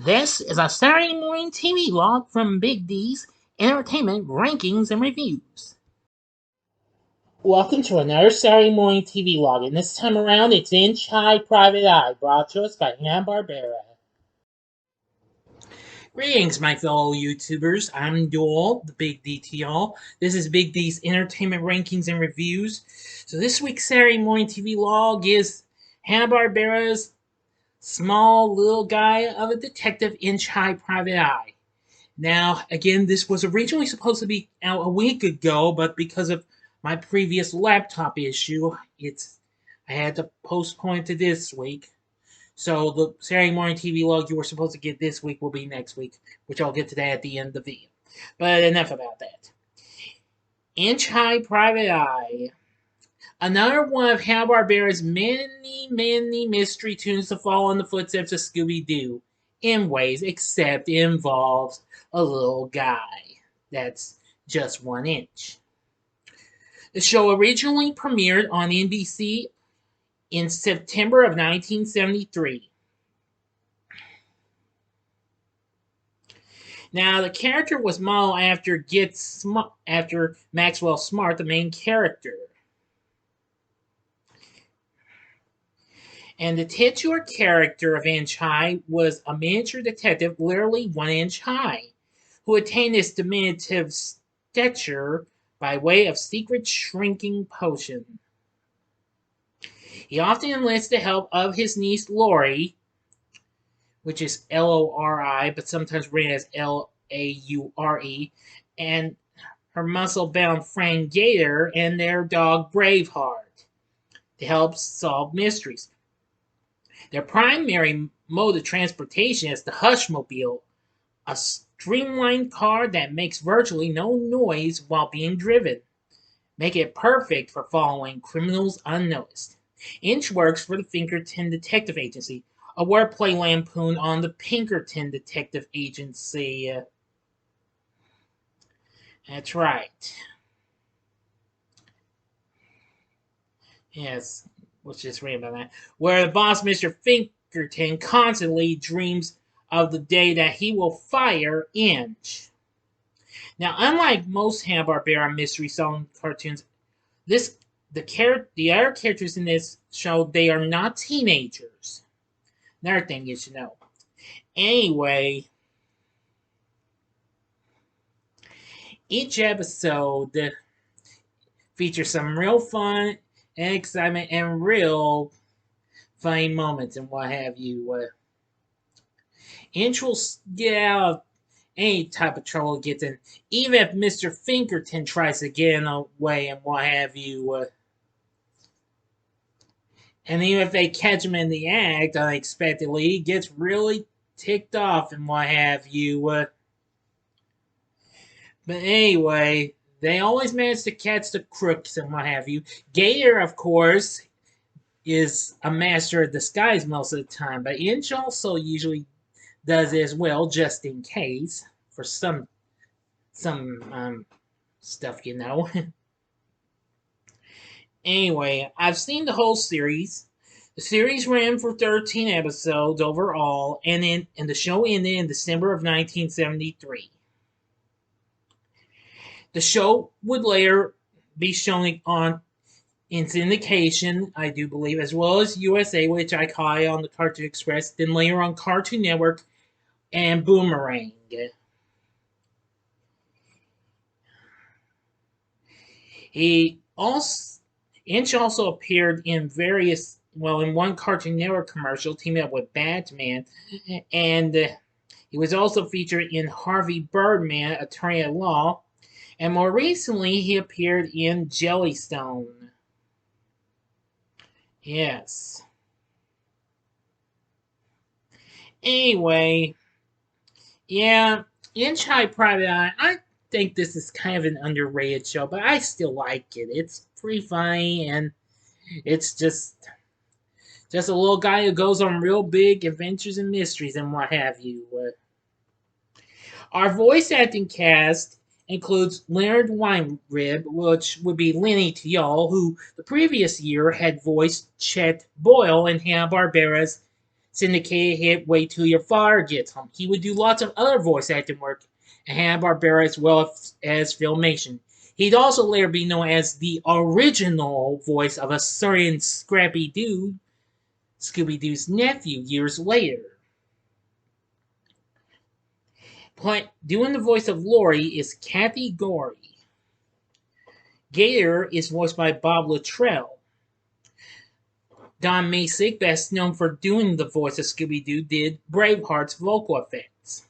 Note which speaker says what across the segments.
Speaker 1: This is a Saturday Morning TVLog from Big D's Entertainment Rankings and Reviews. Welcome to another Saturday Morning TVLog, and this time around it's Inside Private Eye, brought to us by Hanna-Barbera. Greetings, my fellow YouTubers. I'm Dual, the Big D to y'all. This is Big D's Entertainment Rankings and Reviews. So this week's Saturday Morning TVLog is Hanna-Barbera's Small Little Guy of a Detective Inside Private Eye. Now, again, this was originally supposed to be out a week ago, but because of my previous laptop issue, I had to postpone it to this week. So the Saturday Morning TVLog you were supposed to get this week will be next week, which I'll get to that at the end of the video. But enough about that. Inch High Private Eye. Another one of Hanna-Barbera's many mystery tunes to follow in the footsteps of Scooby-Doo. In ways, except it involves a little guy that's just 1 inch. The show originally premiered on NBC in September of 1973. Now, the character was modeled after Maxwell Smart, the main character. And the titular character of Inch High was a miniature detective, literally 1 inch high, who attained this diminutive stature by way of secret shrinking potion. He often enlists the help of his niece Lori, which is Lori, but sometimes written as Laure, and her muscle-bound friend Gator and their dog Braveheart to help solve mysteries. Their primary mode of transportation is the Hushmobile, a streamlined car that makes virtually no noise while being driven, making it perfect for following criminals unnoticed. Inch works for the Pinkerton Detective Agency, a wordplay lampoon on the Pinkerton Detective Agency. That's right. Yes, let's just read about that. Where the boss, Mr. Pinkerton, constantly dreams of the day that he will fire Inch. Now, unlike most Hanna-Barbera mystery solving cartoons, the other characters in this show, they are not teenagers. Another thing you should know. Anyway, each episode features some real fun and excitement and real funny moments and what have you. Inch will get out of any type of trouble it gets in, even if Mr. Pinkerton tries to get in the way and what have you. And even if they catch him in the act unexpectedly, he gets really ticked off and what have you. But anyway, they always manage to catch the crooks and what have you. Gator, of course, is a master of disguise most of the time, but Inch also usually does it as well, just in case, for some stuff, you know. Anyway, I've seen the whole series. The series ran for 13 episodes overall, and the show ended in December of 1973. The show would later be shown in syndication, I do believe, as well as USA, which I caught it on the Cartoon Express, then later on Cartoon Network and Boomerang. Inch also appeared in in one Cartoon Network commercial, teaming up with Batman, and he was also featured in Harvey Birdman, Attorney at Law, and more recently he appeared in Jellystone. Yes. Anyway, yeah, Inch High Private Eye, I think this is kind of an underrated show, but I still like it. It's pretty funny, and it's just a little guy who goes on real big adventures and mysteries and what have you. Our voice acting cast includes Leonard Weinrib, which would be Lenny to y'all, who the previous year had voiced Chet Boyle in Hanna-Barbera's syndicated hit Wait Till Your Father Gets Home. He would do lots of other voice acting work at Hanna-Barbera as well as Filmation. He'd also later be known as the original voice of a certain Scrappy-Doo, Scooby-Doo's nephew, years later. Doing the voice of Lori is Kathy Gorey. Gator is voiced by Bob Luttrell. Don Masick, best known for doing the voice of Scooby-Doo, did Braveheart's vocal effects.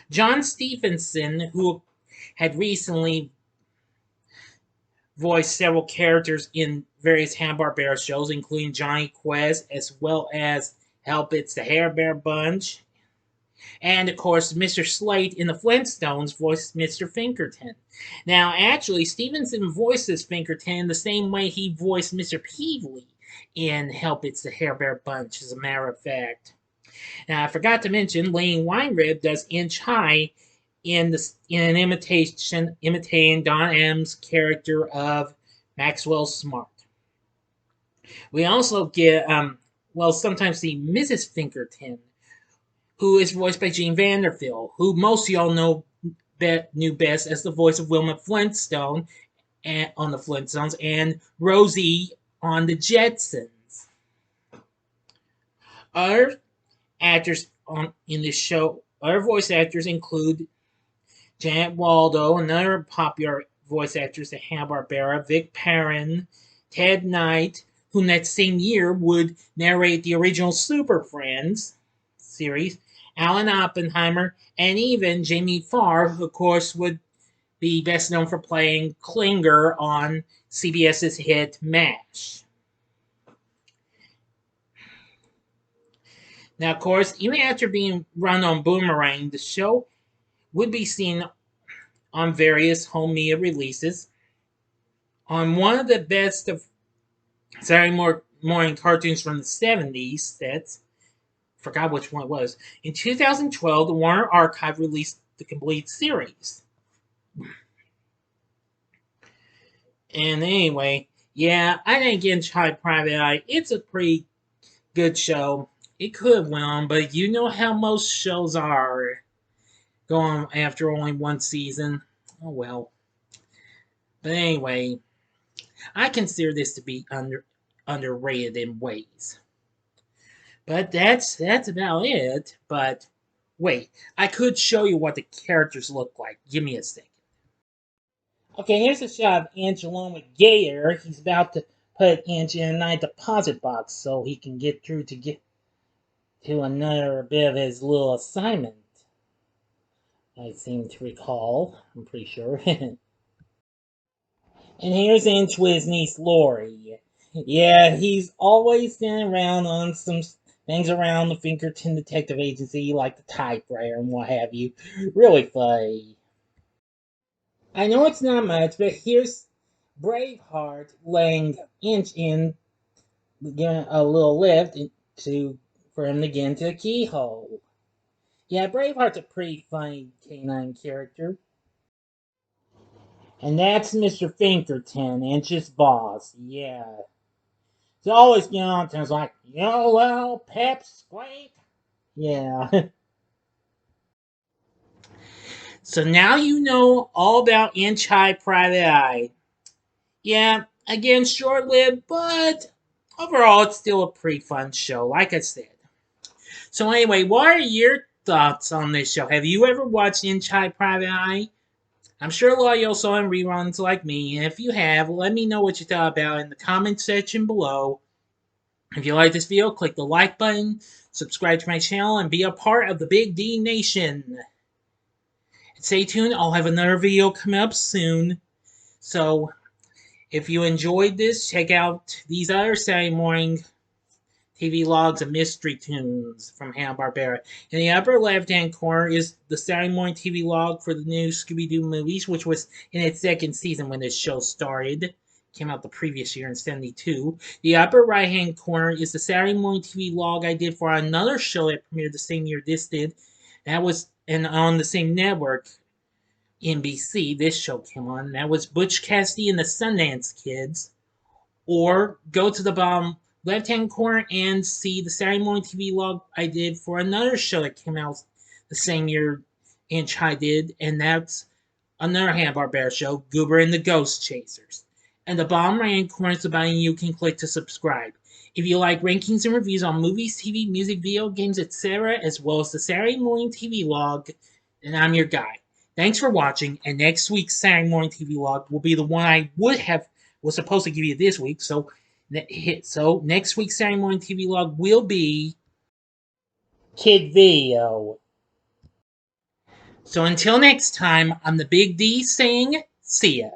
Speaker 1: John Stephenson, who had recently voiced several characters in various Hanna-Barbera shows, including Johnny Quest, as well as Help It's the Hair Bear Bunch, and of course, Mr. Slate in the Flintstones voiced Mr. Pinkerton. Now, actually, Stevenson voices Pinkerton the same way he voiced Mr. Peevely in Help It's the Hair Bear Bunch, as a matter of fact. Now, I forgot to mention, Lane Weinrib does Inch High in an imitating Don Adams' character of Maxwell Smart. We also get, sometimes see Mrs. Pinkerton, who is voiced by Jean Vanderfield, who most of y'all knew best as the voice of Wilma Flintstone on the Flintstones and Rosie on the Jetsons. Other actors in this show, other voice actors include Janet Waldo, another popular voice actress at Hanna-Barbera, Vic Perrin, Ted Knight, who that same year would narrate the original Super Friends series, Alan Oppenheimer, and even Jamie Farr, who of course would be best known for playing Klinger on CBS's hit MASH. Now, of course, even after being run on Boomerang, the show would be seen on various home media releases. On one of the best of Saturday morning cartoons from the 70s sets, forgot which one it was. In 2012, the Warner Archive released the complete series. And anyway, yeah, I think Inch High Private Eye, it's a pretty good show. It could have went on, but you know how most shows are going after only one season. Oh well. But anyway, I consider this to be underrated in ways. But that's about it. But wait, I could show you what the characters look like. Give me a second. Okay, here's a shot of Inch along with Gator. He's about to put Inch in a night deposit box so he can get through to another bit of his little assignment. I seem to recall. I'm pretty sure. And here's Inch with his niece Lori. Yeah, he's always been around on some things around the Pinkerton Detective Agency, like the typewriter and what have you. Really funny. I know it's not much, but here's Braveheart laying Inch in, giving a little lift for him to get into the keyhole. Yeah, Braveheart's a pretty funny canine character. And that's Mr. Pinkerton, Inch's boss. Yeah. He's always getting on things like, YOLO, pep, squeak. Yeah. So now you know all about Inch High Private Eye. Yeah, again, short-lived, but overall it's still a pretty fun show, like I said. So anyway, what are your thoughts on this show? Have you ever watched Inch High Private Eye? I'm sure a lot of y'all saw in reruns like me, and if you have, let me know what you thought about it in the comment section below. If you like this video, click the like button, subscribe to my channel, and be a part of the Big D Nation. Stay tuned, I'll have another video coming up soon. So, if you enjoyed this, check out these other Saturday morning TV logs of mystery tunes from Hanna-Barbera. In the upper left-hand corner is the Saturday morning TV log for the new Scooby-Doo movies, which was in its second season when this show started. Came out the previous year in '72. The upper right-hand corner is the Saturday morning TV log I did for another show that premiered the same year this did. That was on the same network, NBC. This show came on. That was Butch Cassidy and the Sundance Kids. Or go to the bottom left-hand corner and see the Saturday Morning TV log I did for another show that came out the same year Inch High did, and that's another Hanna-Barbera show, Goober and the Ghost Chasers. And the bottom right-hand corner is the button you can click to subscribe. If you like rankings and reviews on movies, TV, music, video games, etc., as well as the Saturday Morning TV log, then I'm your guy. Thanks for watching, and next week's Saturday Morning TV log will be the one I was supposed to give you this week. So next week's Saturday Morning TV log will be Kid Video. So until next time, I'm the Big D saying, see ya.